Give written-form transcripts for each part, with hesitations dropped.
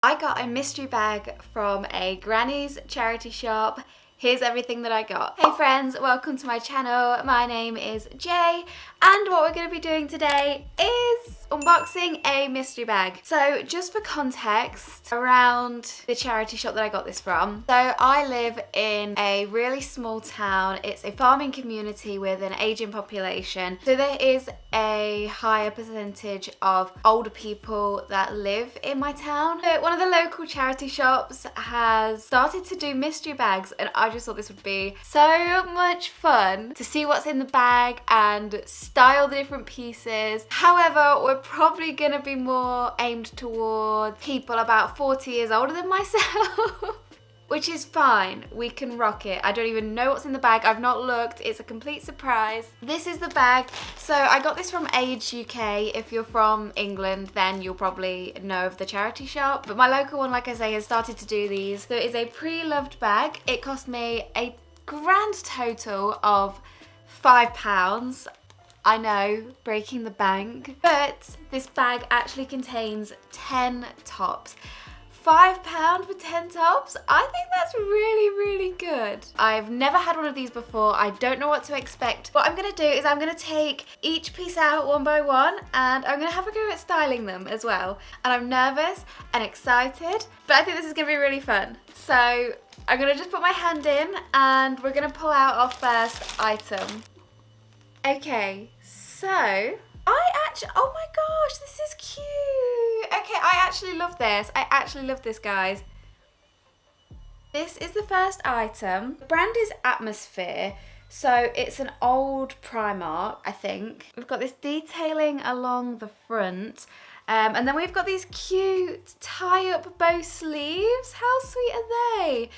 I got a mystery bag from a granny's charity shop. Here's everything that I got. Hey friends, welcome to my channel. My name is Jay, and what we're going to be doing today is unboxing a mystery bag. So just for context around the charity shop that I got this from. So I live in a really small town. It's a farming community with an aging population. So there is a higher percentage of older people that live in my town. So one of the local charity shops has started to do mystery bags, and I just thought this would be so much fun to see what's in the bag and style the different pieces. However, we're probably going to be more aimed towards people about 40 years older than myself. Which is fine, we can rock it. I don't even know what's in the bag, I've not looked, it's a complete surprise. This is the bag. So I got this from Age UK. If you're from England, then you'll probably know of the charity shop. But my local one, like I say, has started to do these. So it is a pre-loved bag. It cost me a grand total of £5. I know, breaking the bank. But this bag actually contains 10 tops. £5 for 10 tops? I think that's really good. I've never had one of these before. I don't know what to expect. What I'm gonna do is I'm gonna take each piece out one by one, and I'm gonna have a go at styling them as well. And I'm nervous and excited, but I think this is gonna be really fun. So I'm gonna just put my hand in and we're gonna pull out our first item. Okay, so oh my gosh, this is cute. Okay, I actually love this. I actually love this, guys. This is the first item. The brand is Atmosphere, so it's an old Primark, I think. We've got this detailing along the front, and then we've got these cute tie-up bow sleeves. How sweet are they?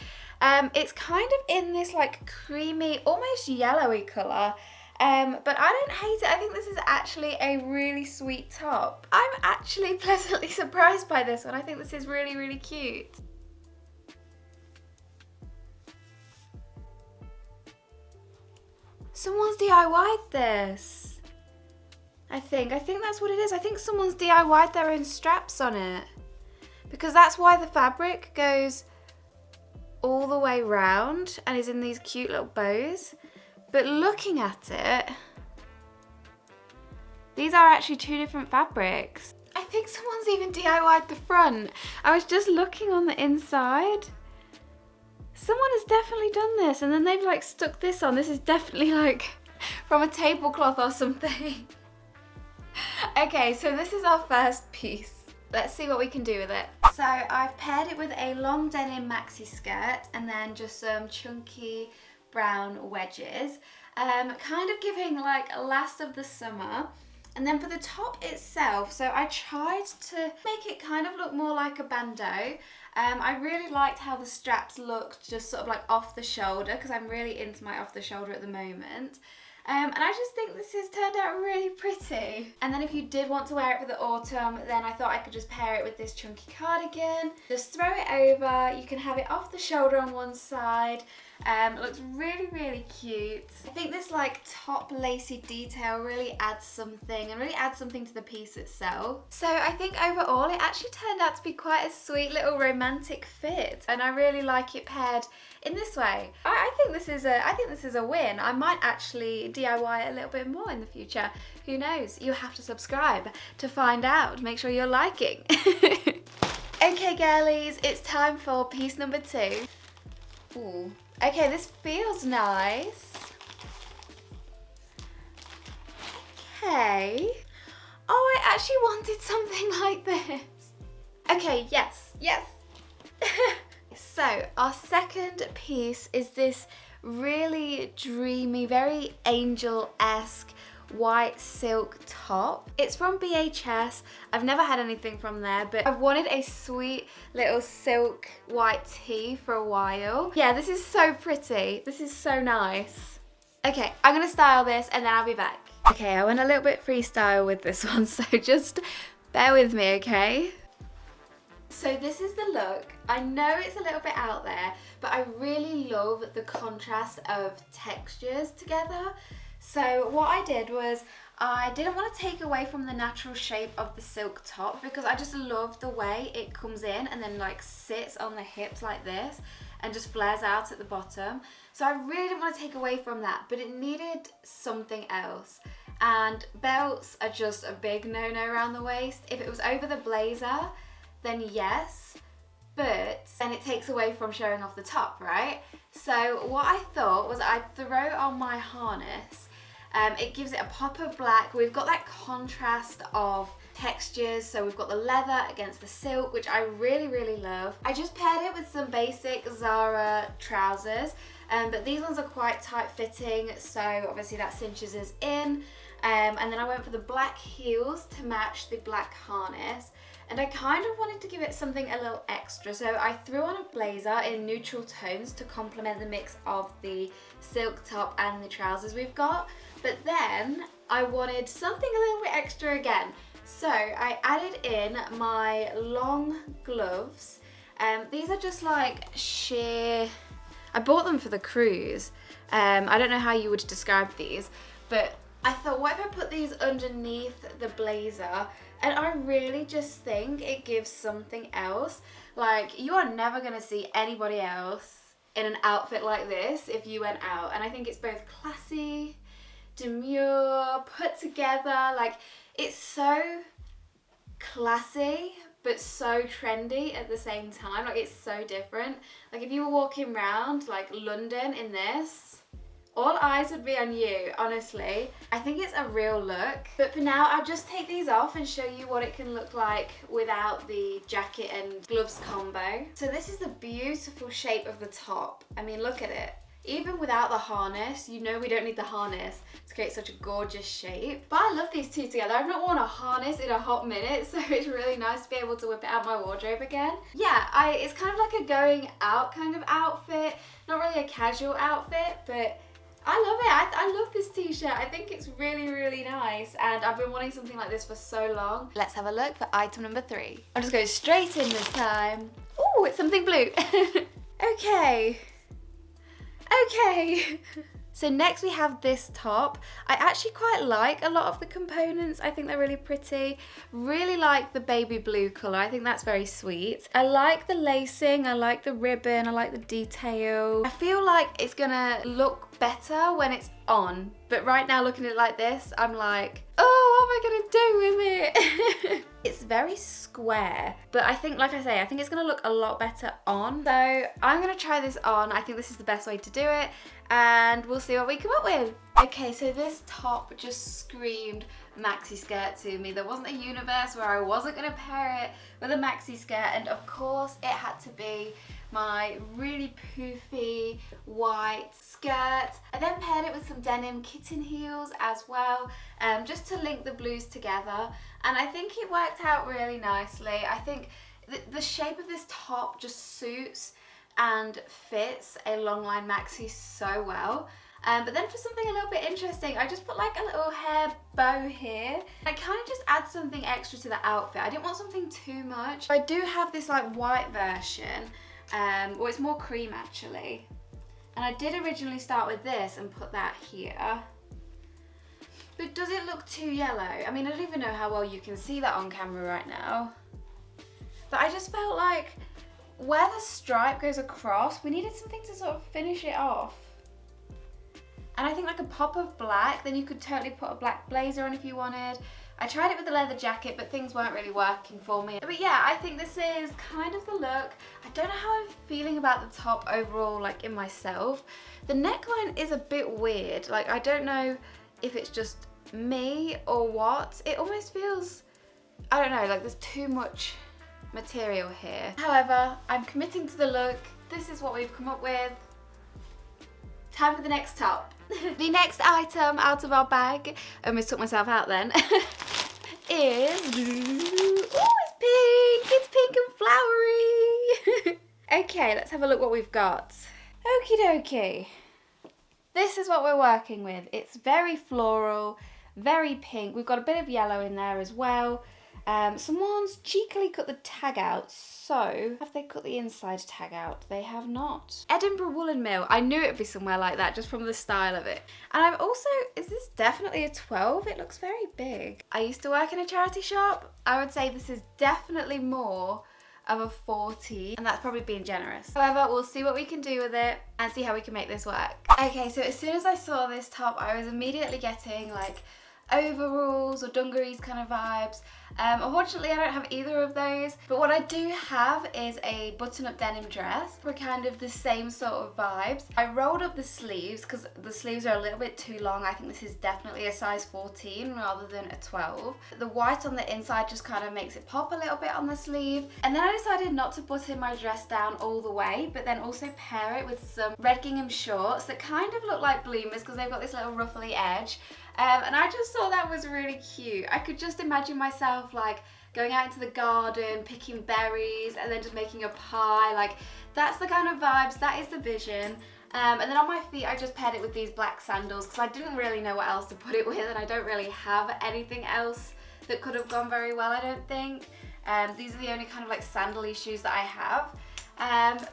It's kind of in this like creamy, almost yellowy colour. But I don't hate it. I think this is actually a really sweet top. I'm actually pleasantly surprised by this one. I think this is really cute. Someone's DIY'd this. I think that's what it is. I think someone's DIY'd their own straps on it. Because that's why the fabric goes all the way round and is in these cute little bows. But looking at it, these are actually two different fabrics. I think someone's even DIY'd the front. I was just looking on the inside. Someone has definitely done this, and then they've like stuck this on. This is definitely like from a tablecloth or something. Okay, so this is our first piece. Let's see what we can do with it. So I've paired it with a long denim maxi skirt and then just some chunky brown wedges, kind of giving like a last of the summer. And then for the top itself, so I tried to make it kind of look more like a bandeau. I really liked how the straps looked just sort of like off the shoulder, because I'm really into my off the shoulder at the moment. And I just think this has turned out really pretty. And then if you did want to wear it for the autumn, then I thought I could just pair it with this chunky cardigan. Just throw it over, you can have it off the shoulder on one side. It looks really cute. I think this like top lacy detail really adds something to the piece itself. So I think overall it actually turned out to be quite a sweet little romantic fit, and I really like it paired in this way. I think this is a win. I might actually DIY it a little bit more in the future. Who knows? You have to subscribe to find out. Make sure you're liking. Okay girlies, it's time for piece number 2. Ooh. Okay, this feels nice. Okay. Oh, I actually wanted something like this. Okay, yes. So, our second piece is this really dreamy, very angel-esque white silk top. It's from BHS. I've never had anything from there, but I've wanted a sweet little silk white tee for a while. Yeah, this is so pretty. This is so nice. Okay, I'm gonna style this and then I'll be back. Okay, I went a little bit freestyle with this one, so just bear with me, okay? So this is the look. I know it's a little bit out there, but I really love the contrast of textures together. So what I did was I didn't want to take away from the natural shape of the silk top because I just love the way it comes in and then like sits on the hips like this and just flares out at the bottom. So I really didn't want to take away from that, but it needed something else. And belts are just a big no-no around the waist. If it was over the blazer, then yes, but then it takes away from showing off the top, right? So what I thought was I'd throw on my harness. It gives it a pop of black. We've got that contrast of textures, so we've got the leather against the silk, which I really, really love. I just paired it with some basic Zara trousers, but these ones are quite tight fitting, so obviously that cinches us in. And then I went for the black heels to match the black harness. And I kind of wanted to give it something a little extra, so I threw on a blazer in neutral tones to complement the mix of the silk top and the trousers we've got. But then I wanted something a little bit extra again. So I added in my long gloves. These are just like sheer, I bought them for the cruise. I don't know how you would describe these, but I thought, what if I put these underneath the blazer? And I really just think it gives something else. Like, you are never gonna see anybody else in an outfit like this if you went out. And I think it's both classy, demure, put together. Like, it's so classy, but so trendy at the same time. Like, it's so different. Like, if you were walking around, like, London in this, all eyes would be on you, honestly. I think it's a real look. But for now, I'll just take these off and show you what it can look like without the jacket and gloves combo. So this is the beautiful shape of the top. I mean, look at it. Even without the harness, you know we don't need the harness to create such a gorgeous shape. But I love these two together. I've not worn a harness in a hot minute, so it's really nice to be able to whip it out my wardrobe again. Yeah, it's kind of like a going out kind of outfit. Not really a casual outfit, but I love it. I love this t-shirt. I think it's really, really nice. And I've been wanting something like this for so long. Let's have a look for item number 3. I'll just go straight in this time. Oh, it's something blue. Okay. So next we have this top. I actually quite like a lot of the components. I think they're really pretty. Really like the baby blue colour. I think that's very sweet. I like the lacing. I like the ribbon. I like the detail. I feel like it's gonna look better when it's on. But right now, looking at it like this, I'm like, oh, what am I gonna do with it? It's very square, but I think, like I say, I think it's gonna look a lot better on. So I'm gonna try this on. I think this is the best way to do it, and we'll see what we come up with. Okay, so this top just screamed maxi skirt to me. There wasn't a universe where I wasn't gonna pair it with a maxi skirt, and of course it had to be my really poofy white skirt. I then paired it with some denim kitten heels as well, just to link the blues together. And I think it worked out really nicely. I think the shape of this top just suits and fits a long line maxi so well. But then for something a little bit interesting, I just put like a little hair bow here. I kind of just add something extra to the outfit. I didn't want something too much. I do have this like white version, well, it's more cream actually. And I did originally start with this and put that here. But does it look too yellow? I mean, I don't even know how well you can see that on camera right now. But I just felt like where the stripe goes across, we needed something to sort of finish it off. And I think like a pop of black, then you could totally put a black blazer on if you wanted. I tried it with the leather jacket, but things weren't really working for me. But yeah, I think this is kind of the look. I don't know how I'm feeling about the top overall, like in myself. The neckline is a bit weird. Like, I don't know if it's just me or what. It almost feels, I don't know, like there's too much material here. However, I'm committing to the look. This is what we've come up with. Time for the next top. The next item out of our bag, I almost took myself out then, is, oh, it's pink and flowery. Okay, let's have a look what we've got. Okie dokie. This is what we're working with. It's very floral, very pink. We've got a bit of yellow in there as well. Someone's cheekily cut the tag out, so have they cut the inside tag out? They have not. Edinburgh Woolen Mill. I knew it would be somewhere like that just from the style of it. And I've also, is this definitely a 12? It looks very big. I used to work in a charity shop. I would say this is definitely more of a 14, and that's probably being generous. However, we'll see what we can do with it and see how we can make this work. Okay, so as soon as I saw this top, I was immediately getting like overalls or dungarees kind of vibes. Unfortunately, I don't have either of those, but what I do have is a button-up denim dress for kind of the same sort of vibes. I rolled up the sleeves because the sleeves are a little bit too long. I think this is definitely a size 14 rather than a 12. The white on the inside just kind of makes it pop a little bit on the sleeve. And then I decided not to button my dress down all the way, but then also pair it with some red gingham shorts that kind of look like bloomers because they've got this little ruffly edge. And I just thought that was really cute. I could just imagine myself like going out into the garden, picking berries, and then just making a pie. Like, that's the kind of vibes, that is the vision. And then on my feet, I just paired it with these black sandals because I didn't really know what else to put it with, and I don't really have anything else that could have gone very well, I don't think. These are the only kind of like sandal-y shoes that I have.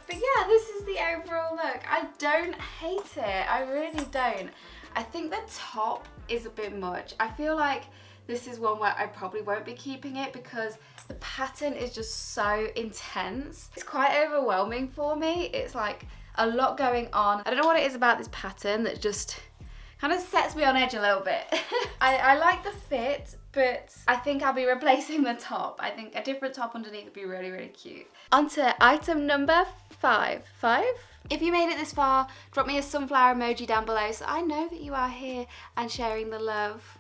But yeah, this is the overall look. I don't hate it, I really don't. I think the top is a bit much. I feel like this is one where I probably won't be keeping it because the pattern is just so intense. It's quite overwhelming for me. It's like a lot going on. I don't know what it is about this pattern that just kind of sets me on edge a little bit. I like the fit, but I think I'll be replacing the top. I think a different top underneath would be really, really cute. On to item number 5. If you made it this far, drop me a sunflower emoji down below so I know that you are here and sharing the love.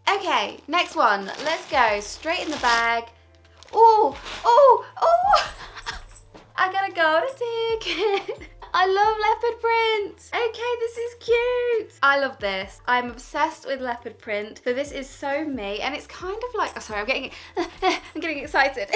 Okay, next one. Let's go straight in the bag. Oh, I got a golden ticket. I love leopard print. Okay, this is cute. I love this. I'm obsessed with leopard print. So this is so me, and it's kind of like, oh, sorry, I'm getting excited.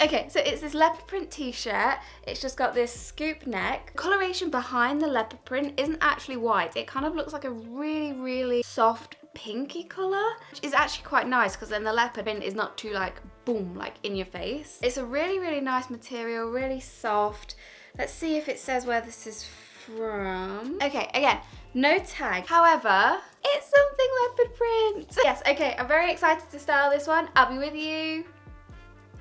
Okay, so it's this leopard print t-shirt. It's just got this scoop neck. The coloration behind the leopard print isn't actually white. It kind of looks like a really, really soft pinky colour, which is actually quite nice because then the leopard print is not too like boom, like in your face. It's a really, really nice material, really soft. Let's see if it says where this is from. Okay, again, no tag. However, it's something leopard print. Yes, okay, I'm very excited to style this one. I'll be with you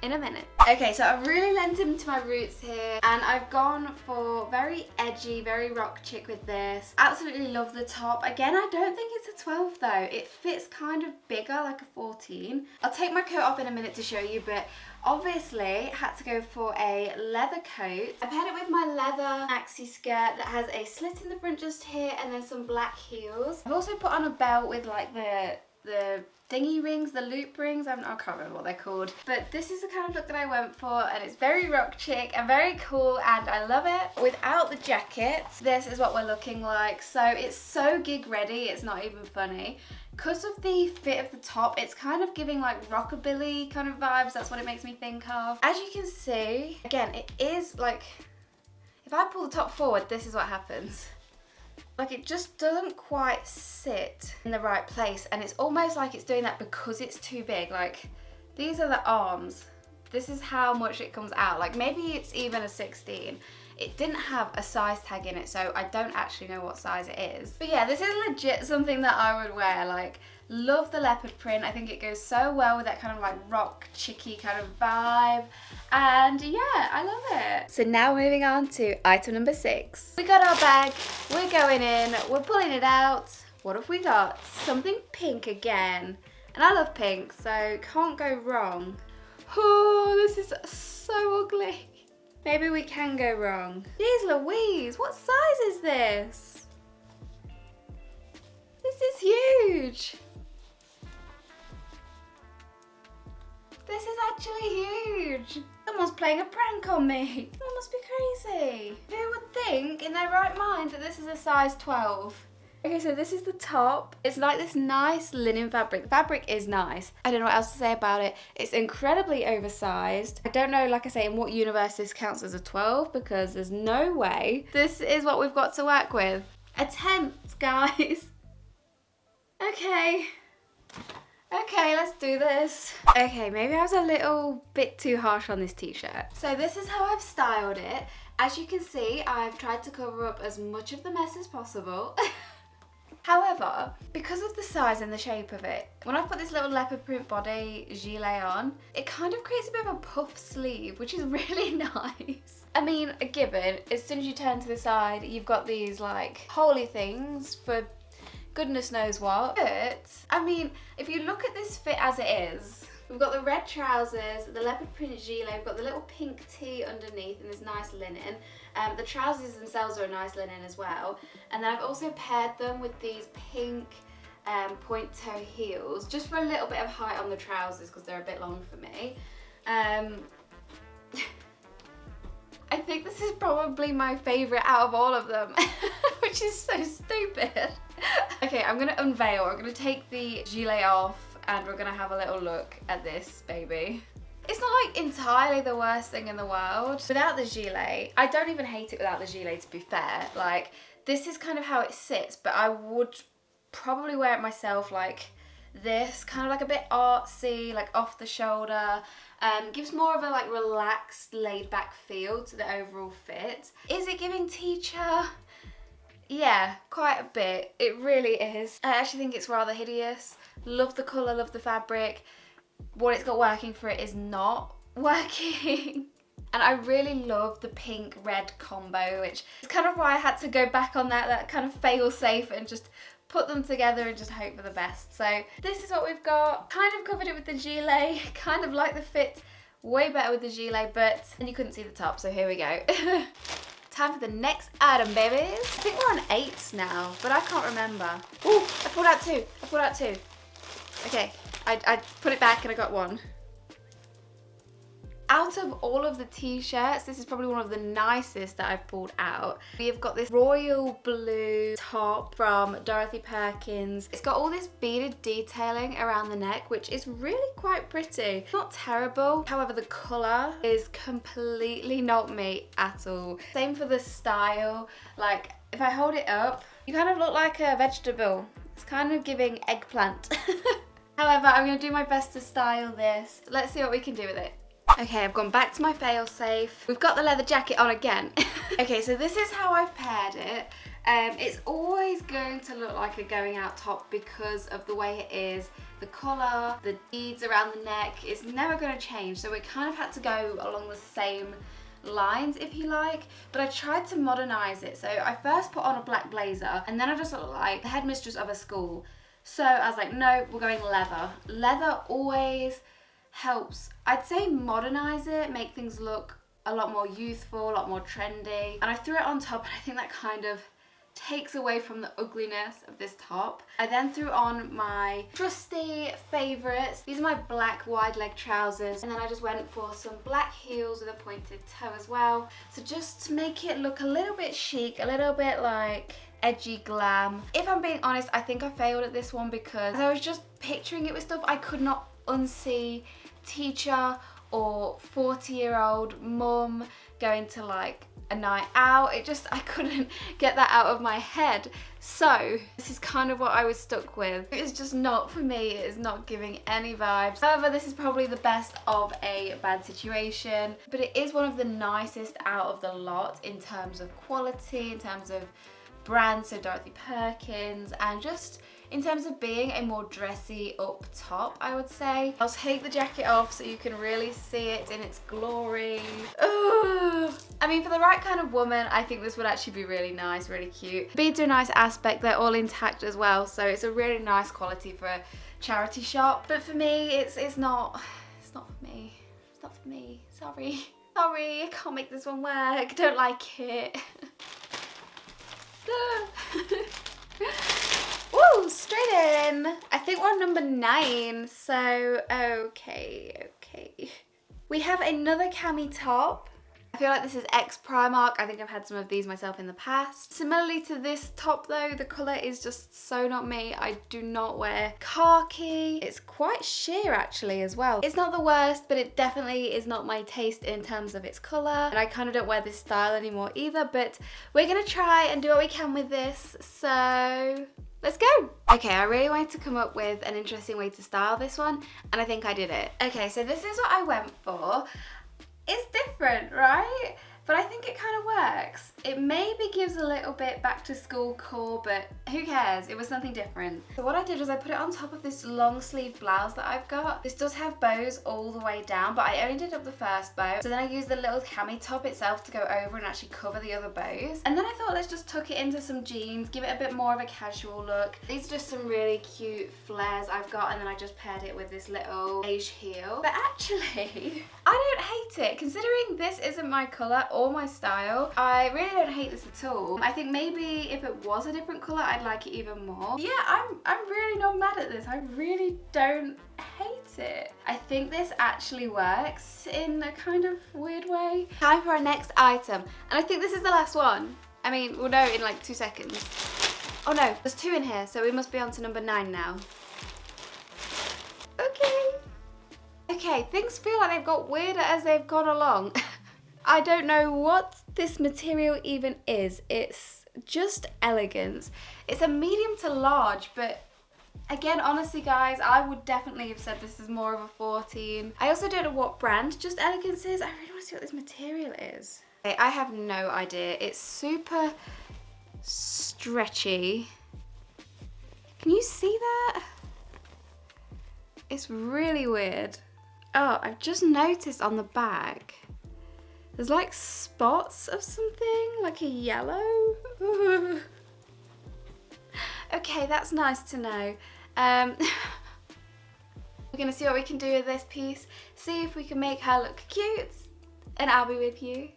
in a minute. Okay, so I've really lent into my roots here and I've gone for very edgy, very rock chick with this. Absolutely love the top. Again, I don't think it's a 12 though. It fits kind of bigger, like a 14. I'll take my coat off in a minute to show you, but obviously had to go for a leather coat. I paired it with my leather maxi skirt that has a slit in the front just here and then some black heels. I've also put on a belt with like the thingy rings, the loop rings, I can't remember what they're called. But this is the kind of look that I went for and it's very rock chic and very cool and I love it. Without the jacket, this is what we're looking like. So it's so gig ready, it's not even funny. Because of the fit of the top, it's kind of giving like rockabilly kind of vibes. That's what it makes me think of. As you can see, again, it is like, if I pull the top forward, this is what happens. Like it just doesn't quite sit in the right place and it's almost like it's doing that because it's too big. Like these are the arms. This is how much it comes out. Like maybe it's even a 16. It didn't have a size tag in it, so I don't actually know what size it is. But yeah, this is legit something that I would wear. Like, love the leopard print. I think it goes so well with that kind of like rock chicky kind of vibe. And yeah, I love it. So now moving on to item number 6. We got our bag, we're going in, we're pulling it out. What have we got? Something pink again. And I love pink, so can't go wrong. Oh, this is so ugly. Maybe we can go wrong. Jeez Louise, what size is this? This is huge. This is actually huge. Someone's playing a prank on me. That must be crazy. Who would think in their right mind that this is a size 12? Okay, so this is the top. It's like this nice linen fabric. The fabric is nice. I don't know what else to say about it. It's incredibly oversized. I don't know, like I say, in what universe this counts as a 12 because there's no way. This is what we've got to work with. Attempt, guys. Okay. Okay, let's do this. Okay, maybe I was a little bit too harsh on this t-shirt. So this is how I've styled it. As you can see, I've tried to cover up as much of the mess as possible. However, because of the size and the shape of it, when I put this little leopard print body gilet on, it kind of creates a bit of a puff sleeve, which is really nice. I mean, a given, as soon as you turn to the side, you've got these like holy things for goodness knows what. But, I mean, if you look at this fit as it is, we've got the red trousers, the leopard print gilet, we've got the little pink tee underneath and this nice linen. The trousers themselves are a nice linen as well. And then I've also paired them with these pink point toe heels, just for a little bit of height on the trousers because they're a bit long for me. I think this is probably my favourite out of all of them, which is so stupid. Okay, I'm going to unveil. I'm going to take the gilet off and we're going to have a little look at this baby. It's not like entirely the worst thing in the world. Without the gilet, I don't even hate it without the gilet to be fair. Like, this is kind of how it sits, but I would probably wear it myself like this, kind of like a bit artsy, like off the shoulder. Gives more of a like relaxed, laid back feel to the overall fit. Is it giving teacher? Yeah, quite a bit. It really is. I actually think it's rather hideous. Love the colour, love the fabric. What it's got working for it is not working. And I really love the pink-red combo, which is kind of why I had to go back on that kind of fail-safe and just put them together and just hope for the best. So this is what we've got. Kind of covered it with the gilet, kind of like the fit way better with the gilet, but and you couldn't see the top, so here we go. Time for the next item, babies. I think we're on 8 now, but I can't remember. Ooh, I pulled out 2. I pulled out 2. Okay, I put it back and I got 1. Out of all of the t-shirts, this is probably one of the nicest that I've pulled out. We've got this royal blue top from Dorothy Perkins. It's got all this beaded detailing around the neck, which is really quite pretty. Not terrible. However, the colour is completely not me at all. Same for the style. Like, if I hold it up, you kind of look like a vegetable. It's kind of giving eggplant. However, I'm going to do my best to style this. Let's see what we can do with it. Okay, I've gone back to my fail-safe. We've got the leather jacket on again. Okay, so this is how I've paired it. It's always going to look like a going out top because of the way it is. The collar, the beads around the neck, it's never going to change. So we kind of had to go along the same lines, if you like, but I tried to modernize it. So I first put on a black blazer and then I just looked like the headmistress of a school. So I was like, no, we're going leather. Leather always helps, I'd say, modernize it, make things look a lot more youthful, a lot more trendy. And I threw it on top and I think that kind of takes away from the ugliness of this top. I then threw on my trusty favourites. These are my black wide leg trousers, and then I just went for some black heels with a pointed toe as well. So just to make it look a little bit chic, a little bit like edgy glam. If I'm being honest, I think I failed at this one because I was just picturing it with stuff I could not unsee teacher or 40-year-old mum going to like a night out. I couldn't get that out of my head. So this is kind of what I was stuck with. It's just not for me. It is not giving any vibes. However, this is probably the best of a bad situation, but it is one of the nicest out of the lot in terms of quality, in terms of brand, so Dorothy Perkins, and just in terms of being a more dressy up top, I would say. I'll take the jacket off so you can really see it in its glory. Ugh. I mean, for the right kind of woman, I think this would actually be really nice, really cute. Beads are a nice aspect, they're all intact as well, so it's a really nice quality for a charity shop. But for me, it's not for me. It's not for me. Sorry. Sorry, I can't make this one work. I don't like it. Woo, straight in. I think we're on number 9, so okay. We have another cami top. I feel like this is ex-Primark. I think I've had some of these myself in the past. Similarly to this top though, the colour is just so not me. I do not wear khaki. It's quite sheer actually as well. It's not the worst, but it definitely is not my taste in terms of its colour. And I kind of don't wear this style anymore either, but we're gonna try and do what we can with this. So let's go. Okay, I really wanted to come up with an interesting way to style this one, and I think I did it. Okay, so this is what I went for. It's different, right? But I think it kind of works. It maybe gives a little bit back to school core, but who cares? It was something different. So what I did was I put it on top of this long sleeve blouse that I've got. This does have bows all the way down, but I only did up the first bow. So then I used the little cami top itself to go over and actually cover the other bows. And then I thought, let's just tuck it into some jeans, give it a bit more of a casual look. These are just some really cute flares I've got, and then I just paired it with this little beige heel. But actually, I don't hate it. Considering this isn't my colour or my style, I really don't hate this at all. I think maybe if it was a different colour, I'd like it even more. Yeah, I'm really not mad at this. I really don't hate it. I think this actually works in a kind of weird way. Time for our next item, and I think this is the last one. I mean, we'll know in like 2 seconds. Oh no, there's 2 in here, so we must be on to number 9 now. Okay, things feel like they've got weirder as they've gone along. I don't know what this material even is. It's just elegance. It's a medium to large, but again, honestly guys, I would definitely have said this is more of a 14. I also don't know what brand Just Elegance is. I really want to see what this material is. Okay, I have no idea. It's super stretchy. Can you see that? It's really weird. Oh, I've just noticed on the back, there's like spots of something, like a yellow. Okay, that's nice to know. We're gonna see what we can do with this piece, see if we can make her look cute, and I'll be with you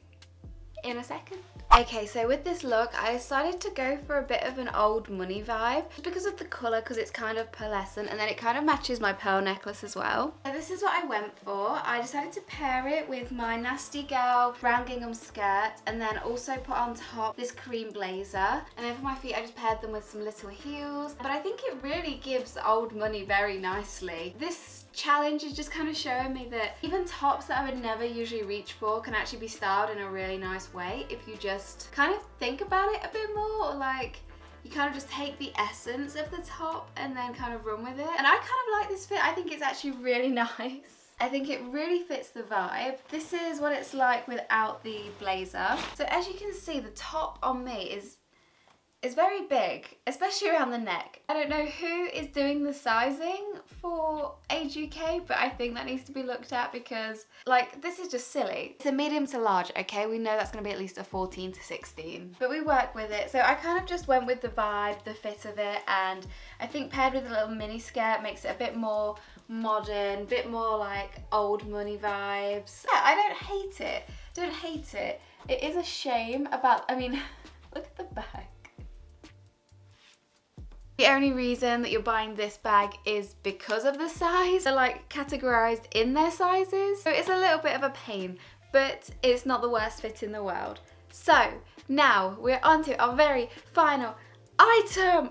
in a second. Okay, so with this look, I decided to go for a bit of an old money vibe, just because of the colour, because it's kind of pearlescent, and then it kind of matches my pearl necklace as well. So this is what I went for. I decided to pair it with my Nasty Girl brown gingham skirt, and then also put on top this cream blazer. And then for my feet, I just paired them with some little heels. But I think it really gives old money very nicely. This challenge is just kind of showing me that even tops that I would never usually reach for can actually be styled in a really nice way if you just kind of think about it a bit more, or like you kind of just take the essence of the top and then kind of run with it. And I kind of like this fit. I think it's actually really nice. I think it really fits the vibe. This is what it's like without the blazer. So as you can see, the top on me is very big, especially around the neck. I don't know who is doing the sizing for Age UK, but I think that needs to be looked at, because like this is just silly. It's a medium to large, okay? We know that's gonna be at least a 14 to 16, but we work with it. So I kind of just went with the vibe, the fit of it, and I think paired with a little mini skirt makes it a bit more modern, a bit more like old money vibes. Yeah, I don't hate it. Don't hate it. It is a shame about, I mean, look at the back. The only reason that you're buying this bag is because of the size. They're like categorized in their sizes. So it's a little bit of a pain, but it's not the worst fit in the world. So now we're on to our very final item.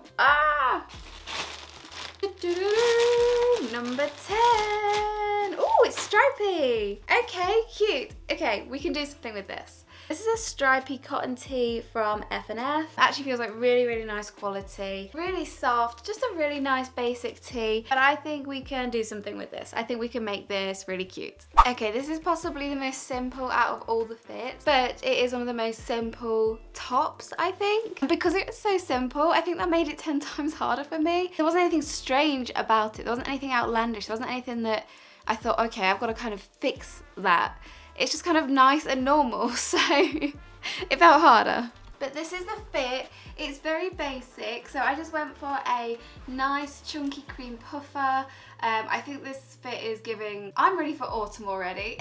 Number 10. Oh, it's stripy. Okay, cute. Okay, we can do something with this. This is a stripy cotton tee from F&F. Actually feels like really, really nice quality. Really soft, just a really nice basic tee. But I think we can do something with this. I think we can make this really cute. Okay, this is possibly the most simple out of all the fits, but it is one of the most simple tops, I think. And because it was so simple, I think that made it 10 times harder for me. There wasn't anything strange about it. There wasn't anything outlandish. There wasn't anything that I thought, okay, I've got to kind of fix that. It's just kind of nice and normal, so it felt harder. But this is the fit. It's very basic, so I just went for a nice chunky cream puffer. I think this fit is giving, I'm ready for autumn already.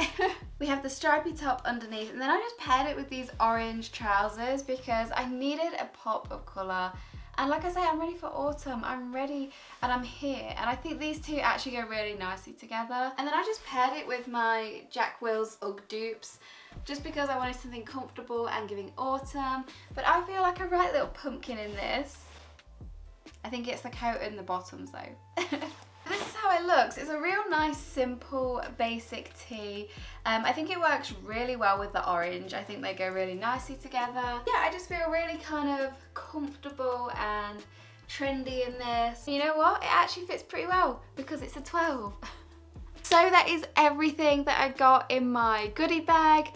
We have the stripy top underneath, and then I just paired it with these orange trousers because I needed a pop of colour. And like I say, I'm ready for autumn. I'm ready and I'm here. And I think these two actually go really nicely together. And then I just paired it with my Jack Wills UGG dupes, just because I wanted something comfortable and giving autumn. But I feel like a right little pumpkin in this. I think it's the coat and the bottoms though. This is how it looks. It's a real nice, simple, basic tee. I think it works really well with the orange. I think they go really nicely together. Yeah, I just feel really kind of comfortable and trendy in this. And you know what? It actually fits pretty well because it's a 12. So that is everything that I got in my goodie bag.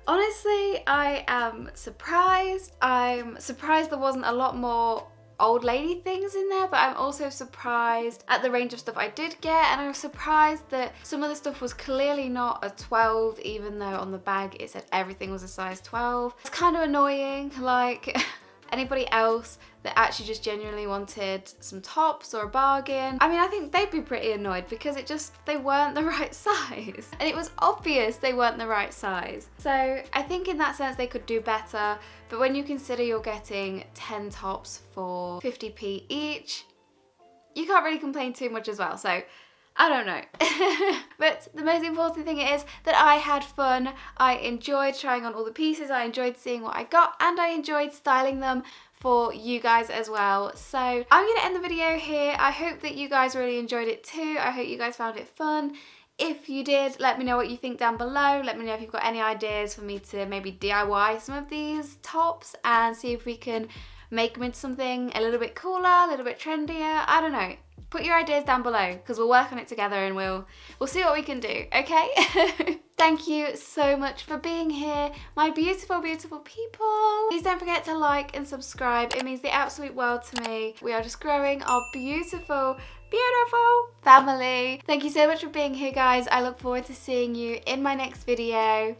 Honestly, I am surprised. I'm surprised there wasn't a lot more old lady things in there, but I'm also surprised at the range of stuff I did get, and I was surprised that some of the stuff was clearly not a 12, even though on the bag it said everything was a size 12. It's kind of annoying, like anybody else that actually just genuinely wanted some tops or a bargain, I mean, I think they'd be pretty annoyed because they weren't the right size. And it was obvious they weren't the right size. So I think in that sense they could do better, but when you consider you're getting 10 tops for 50p each, you can't really complain too much as well. So I don't know. But the most important thing is that I had fun. I enjoyed trying on all the pieces, I enjoyed seeing what I got, and I enjoyed styling them for you guys as well. So I'm gonna end the video here. I hope that you guys really enjoyed it too. I hope you guys found it fun. If you did, let me know what you think down below. Let me know if you've got any ideas for me to maybe DIY some of these tops and see if we can make them into something a little bit cooler, a little bit trendier. I don't know. Put your ideas down below because we'll work on it together and we'll see what we can do, okay? Thank you so much for being here, my beautiful, beautiful people. Please don't forget to like and subscribe. It means the absolute world to me. We are just growing our beautiful, beautiful family. Thank you so much for being here, guys. I look forward to seeing you in my next video.